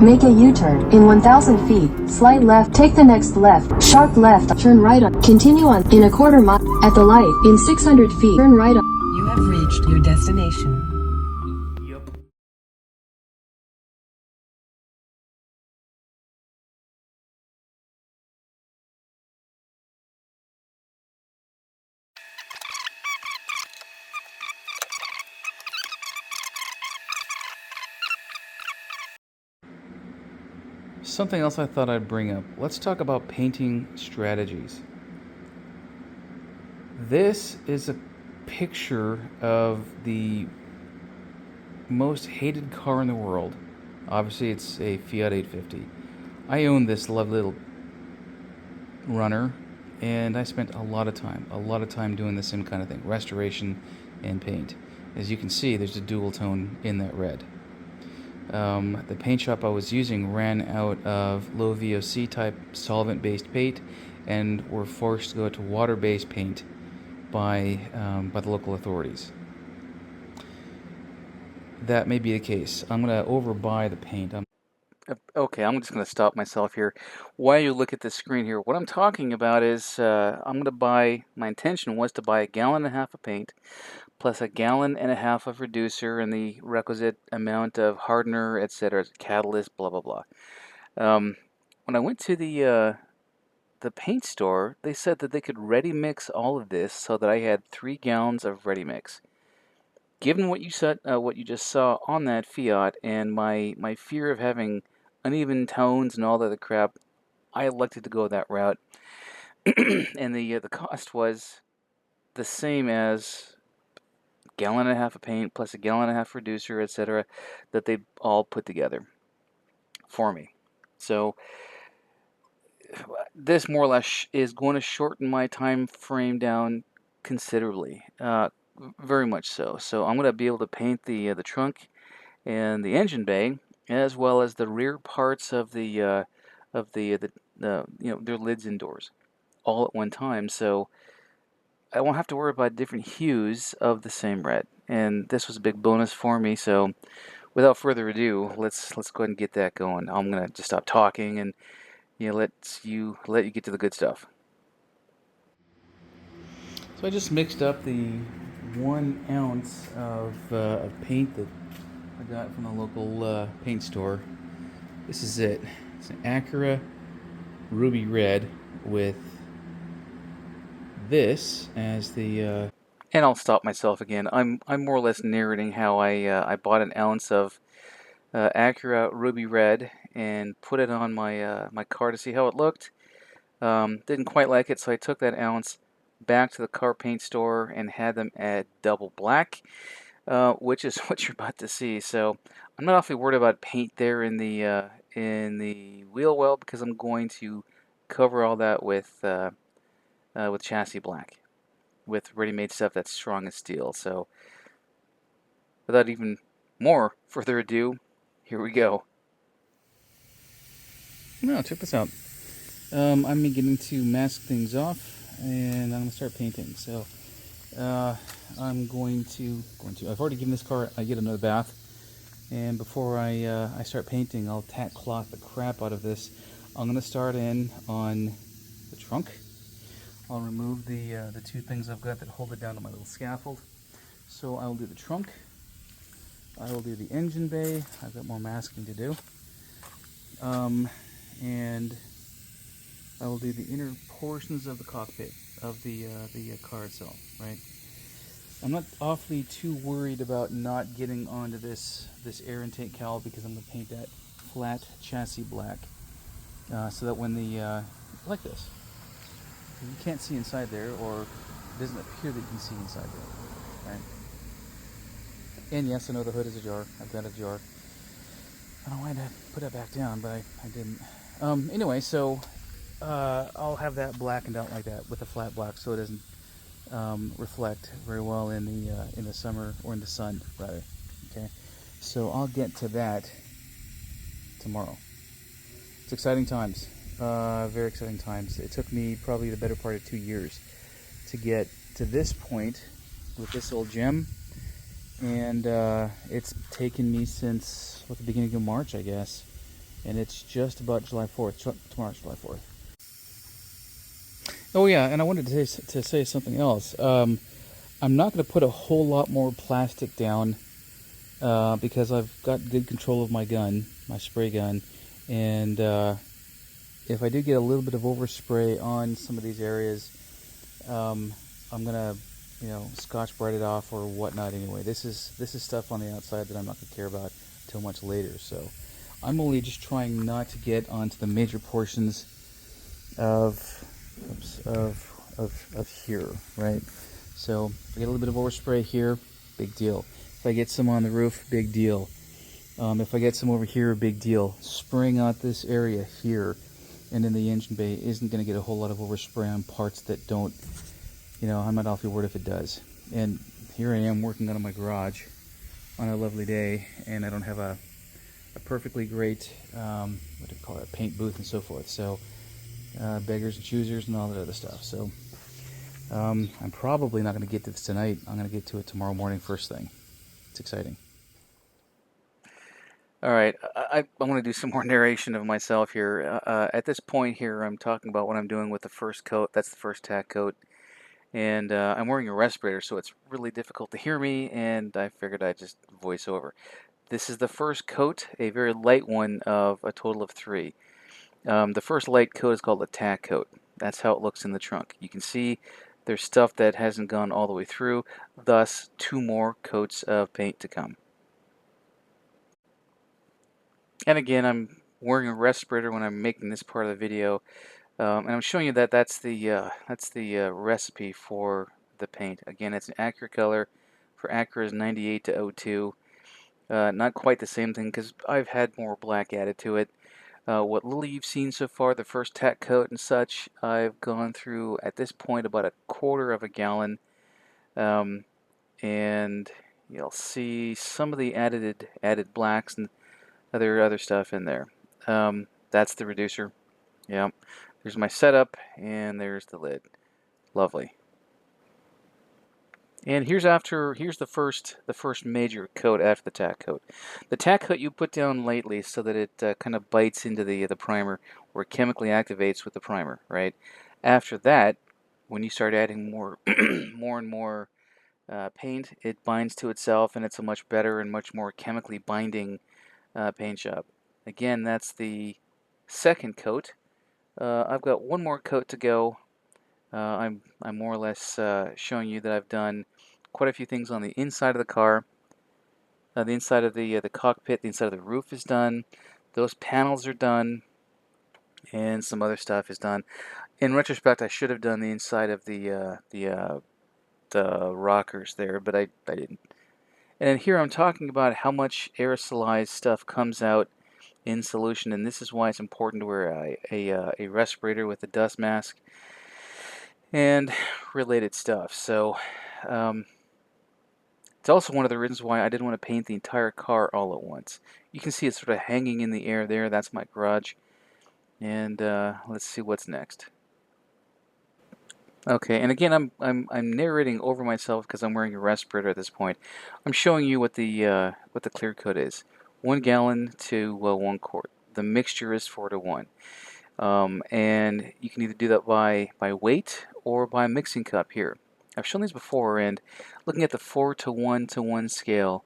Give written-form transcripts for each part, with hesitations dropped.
Make a U-turn in 1,000 feet. Slight left. Take the next left. Sharp left. Turn right on. Continue on in a quarter mile. At the light in 600 feet. Turn right on. You have reached your destination. Something else I thought I'd bring up. Let's talk about painting strategies. This is a picture of the most hated car in the world. Obviously, it's a Fiat 850. I own this lovely little runner, and I spent a lot of time doing the same kind of thing, restoration and paint. As you can see, there's a dual tone in that red. The paint shop I was using ran out of low VOC type solvent-based paint, and were forced to go to water-based paint by the local authorities. That may be the case. I'm going to overbuy the paint. Okay, I'm just going to stop myself here. While you look at the screen here, what I'm talking about is I'm going to buy, my intention was to buy 1.5 gallons of paint, plus 1.5 gallons of reducer and the requisite amount of hardener, etc., catalyst, blah, blah, blah. When I went to the paint store, they said that they could ready mix all of this so that I had 3 gallons of ready mix. Given what you said, what you just saw on that Fiat, and my fear of having uneven tones and all that other crap, I elected to go that route. And the cost was the same as 1.5 gallons of paint plus 1.5 gallons reducer, etc., that they all put together for me. So this more or less is going to shorten my time frame down considerably, very much so. So I'm going to be able to paint the trunk and the engine bay, as well as the rear parts of the their lids and doors, all at one time. So I won't have to worry about different hues of the same red. And this was a big bonus for me. So without further ado, let's go ahead and get that going. I'm gonna just stop talking and let you get to the good stuff. So I just mixed up the 1 ounce of paint that I got from the local paint store. This is it. It's an Acura ruby red with this as the. And I'll stop myself again. I'm more or less narrating how I bought 1 ounce of Acura ruby red and put it on my my car to see how it looked. Didn't quite like it, so I took that ounce back to the car paint store and had them add double black, which is what you're about to see. So I'm not awfully worried about paint there in the wheel well, because I'm going to cover all that with chassis black, with ready-made stuff that's strong as steel. So without even more further ado, here we go. Now check this out. I'm beginning to mask things off, and I'm going to start painting. So I'm going to. I've already given this car yet another bath, and before I start painting, I'll tack cloth the crap out of this. I'm going to start in on the trunk. I'll remove the two things I've got that hold it down to my little scaffold. So I will do the trunk. I will do the engine bay. I've got more masking to do. And I will do the inner portions of the cockpit of the car itself, right? I'm not awfully too worried about not getting onto this air intake cowl, because I'm going to paint that flat chassis black, so that when the like this, you can't see inside there, or it doesn't appear that you can see inside there, right? And yes, I know the hood is ajar. I've got a jar. I don't know why I put that back down, but I didn't. Anyway, so I'll have that blackened out like that with a flat black, so it doesn't reflect very well in the summer, or in the sun rather. Okay, so I'll get to that tomorrow. It's exciting times, very exciting times. It took me probably the better part of 2 years to get to this point with this old gem, and it's taken me since the beginning of March, I guess, and it's just about July 4th. Tomorrow's July 4th. Oh yeah, and I wanted to say something else. I'm not going to put a whole lot more plastic down because I've got good control of my gun, my spray gun, and if I do get a little bit of overspray on some of these areas, I'm gonna, Scotch Brite it off or whatnot. Anyway, this is stuff on the outside that I'm not gonna care about till much later. So I'm only just trying not to get onto the major portions of here, right? So if I get a little bit of overspray here, big deal. If I get some on the roof, big deal. If I get some over here, big deal. Spraying out this area here and in the engine bay isn't going to get a whole lot of overspray on parts that don't, I'm not awfully worried if it does. And here I am working out of my garage on a lovely day, and I don't have a perfectly great, what do you call it, paint booth and so forth. So beggars and choosers and all that other stuff. So I'm probably not going to get to this tonight. I'm going to get to it tomorrow morning first thing. It's exciting. All right, I want to do some more narration of myself here. At this point here, I'm talking about what I'm doing with the first coat. That's the first tack coat. And I'm wearing a respirator, so it's really difficult to hear me, and I figured I'd just voice over. This is the first coat, a very light one of a total of 3. The first light coat is called a tack coat. That's how it looks in the trunk. You can see there's stuff that hasn't gone all the way through, thus 2 more coats of paint to come. And again, I'm wearing a respirator when I'm making this part of the video, and I'm showing you that that's the recipe for the paint. Again, it's an Acura color. For Acura's 98 to 02. Not quite the same thing because I've had more black added to it. What little you've seen so far, the first tack coat and such, I've gone through at this point about a quarter of a gallon, and you'll see some of the added blacks and other stuff in there. That's the reducer. Yeah, there's my setup, and there's the lid. Lovely. And here's the first major coat after the tack coat. The tack coat you put down lightly so that it kind of bites into the primer, or chemically activates with the primer, right? After that, when you start adding more more and more paint, it binds to itself, and it's a much better and much more chemically binding paint job. Again, that's the second coat. I've got one more coat to go. I'm more or less showing you that I've done quite a few things on the inside of the car. The inside of the cockpit, the inside of the roof is done. Those panels are done, and some other stuff is done. In retrospect, I should have done the inside of the rockers there, but I didn't. And here I'm talking about how much aerosolized stuff comes out in solution, and this is why it's important to wear a respirator with a dust mask and related stuff. So it's also one of the reasons why I didn't want to paint the entire car all at once. You can see it's sort of hanging in the air there. That's my garage. And let's see what's next. Okay, and again, I'm narrating over myself because I'm wearing a respirator at this point. I'm showing you what the clear coat is. 1 gallon to 1 quart. The mixture is 4 to 1. And you can either do that by weight or by mixing cup here. I've shown these before, and looking at the 4 to 1 to 1 scale,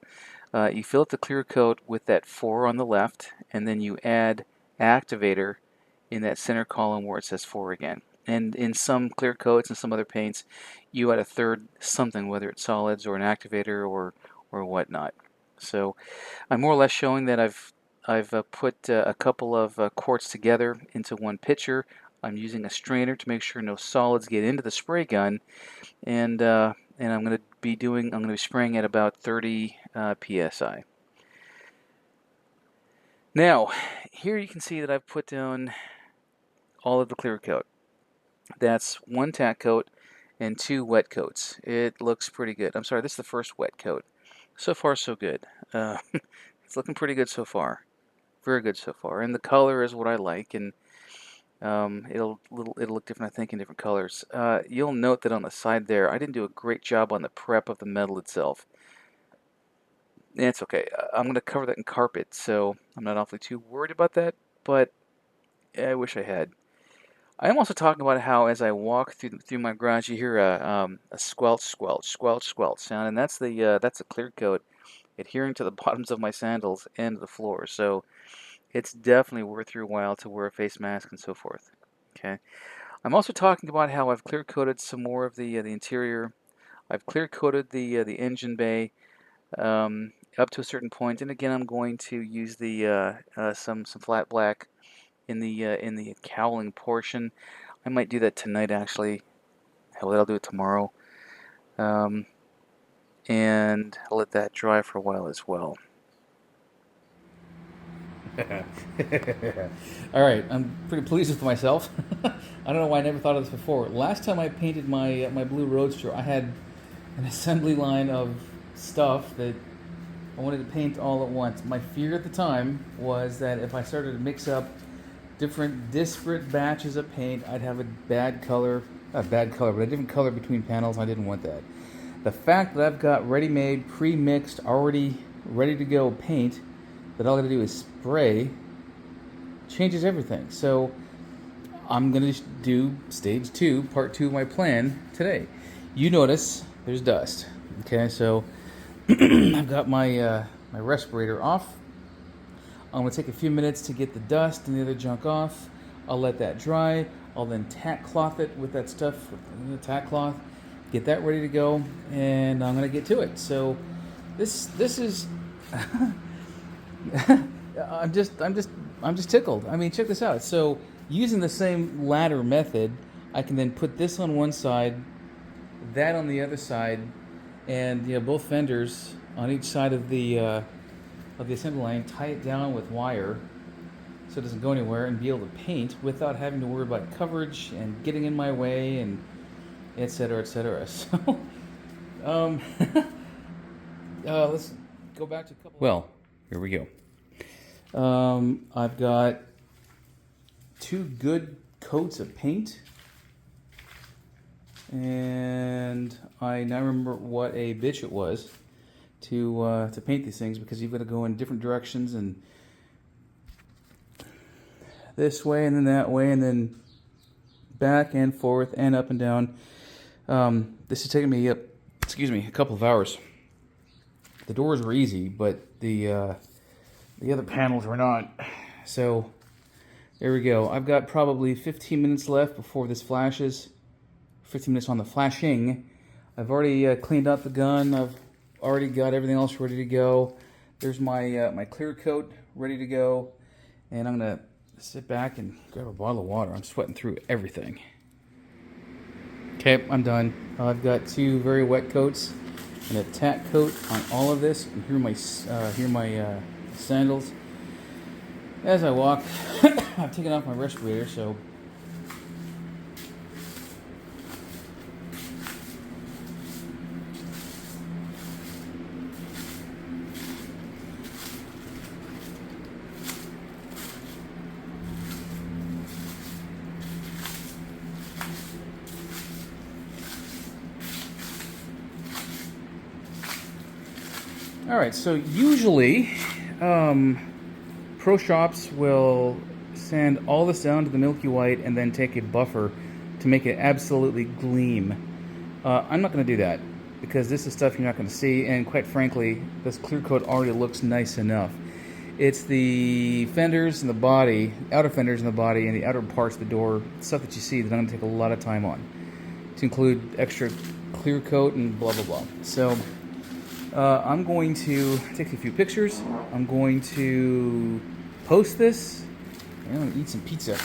you fill up the clear coat with that 4 on the left, and then you add activator in that center column where it says 4 again. And in some clear coats and some other paints, you add a third something, whether it's solids or an activator or whatnot. So I'm more or less showing that I've put a couple of quarts together into one pitcher. I'm using a strainer to make sure no solids get into the spray gun, and I'm going to be spraying at about 30 psi. Now, here you can see that I've put down all of the clear coat. That's 1 tack coat and 2 wet coats. It looks pretty good. I'm sorry, this is the first wet coat. So far, so good. It's looking pretty good so far. Very good so far. And the color is what I like, and it'll look different, I think, in different colors. You'll note that on the side there, I didn't do a great job on the prep of the metal itself. It's okay. I'm going to cover that in carpet, so I'm not awfully too worried about that. but I wish I had. I'm also talking about how as I walk through my garage, you hear a squelch, squelch, squelch, squelch sound, and that's a clear coat adhering to the bottoms of my sandals and the floor. So it's definitely worth your while to wear a face mask and so forth. Okay. I'm also talking about how I've clear coated some more of the interior. I've clear coated the engine bay up to a certain point, and again, I'm going to use the some flat black in the cowling portion. I might do that tonight, actually. Hell, I'll do it tomorrow, um, and I'll let that dry for a while as well. All right, I'm pretty pleased with myself. I don't know why I never thought of this before. Last time I painted my blue Roadster, I had an assembly line of stuff that I wanted to paint all at once. My fear at the time was that if I started to mix up different disparate batches of paint, I'd have a bad color, not bad color, but a different color between panels. I didn't want that. The fact that I've got ready-made, pre-mixed, already ready to go paint that all I gotta do is spray changes everything. So I'm gonna do stage 2, part 2 of my plan today. You notice there's dust. Okay, so I've got my my respirator off. I'm going to take a few minutes to get the dust and the other junk off. I'll let that dry. I'll then tack cloth it with that stuff, with the tack cloth. Get that ready to go, and I'm going to get to it. So this is I'm just tickled. I mean, check this out. So using the same ladder method, I can then put this on one side, that on the other side, and both fenders on each side of the assembly line, tie it down with wire so it doesn't go anywhere, and be able to paint without having to worry about coverage and getting in my way and etc. etc. So let's go back to a couple. Well, here we go. I've got 2 good coats of paint, and I now remember what a bitch it was to paint these things, because you've got to go in different directions and this way and then that way and then back and forth and up and down. This has taken me a couple of hours. The doors were easy, but the other panels were not. So there we go. I've got probably 15 minutes left before this flashes. 15 minutes on the flashing. I've already cleaned out the gun. I've already got everything else ready to go. There's my my clear coat ready to go, and I'm gonna sit back and grab a bottle of water. I'm sweating through everything. Okay, I'm done. I've got 2 very wet coats and a tack coat on all of this. And here are my sandals. As I walk, I've taken off my respirator, so all right, so usually pro shops will sand all this down to the milky white and then take a buffer to make it absolutely gleam. I'm not going to do that, because this is stuff you're not going to see, and quite frankly, this clear coat already looks nice enough. It's the fenders and the body, outer fenders and the body, and the outer parts of the door, stuff that you see that I'm going to take a lot of time on, to include extra clear coat and blah blah blah. So I'm going to take a few pictures. I'm going to post this, and I'm going to eat some pizza.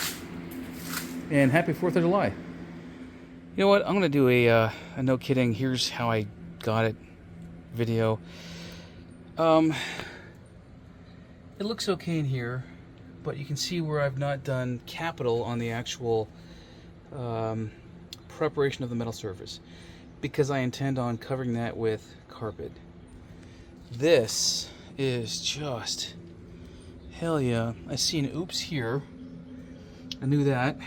And happy 4th of July. You know what? I'm going to do a no kidding, here's how I got it video. It looks okay in here, but you can see where I've not done capital on the actual preparation of the metal surface, because I intend on covering that with carpet. This is just hell yeah. I see an oops here. I knew that,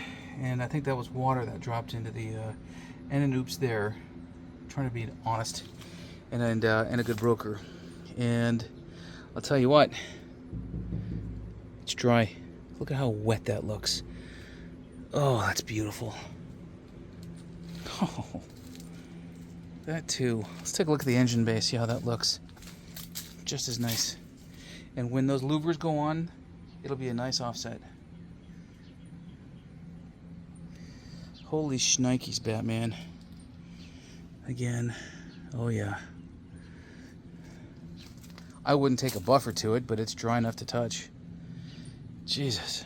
and I think that was water that dropped into the and an oops there. I'm trying to be honest and a good broker. And I'll tell you what, it's dry. Look at how wet that looks. Oh, that's beautiful. Oh, that too. Let's take a look at the engine bay, see how that looks. Just as nice. And when those louvers go on, it'll be a nice offset. Holy shnikes, Batman. Again. Oh yeah. I wouldn't take a buffer to it, but it's dry enough to touch. Jesus.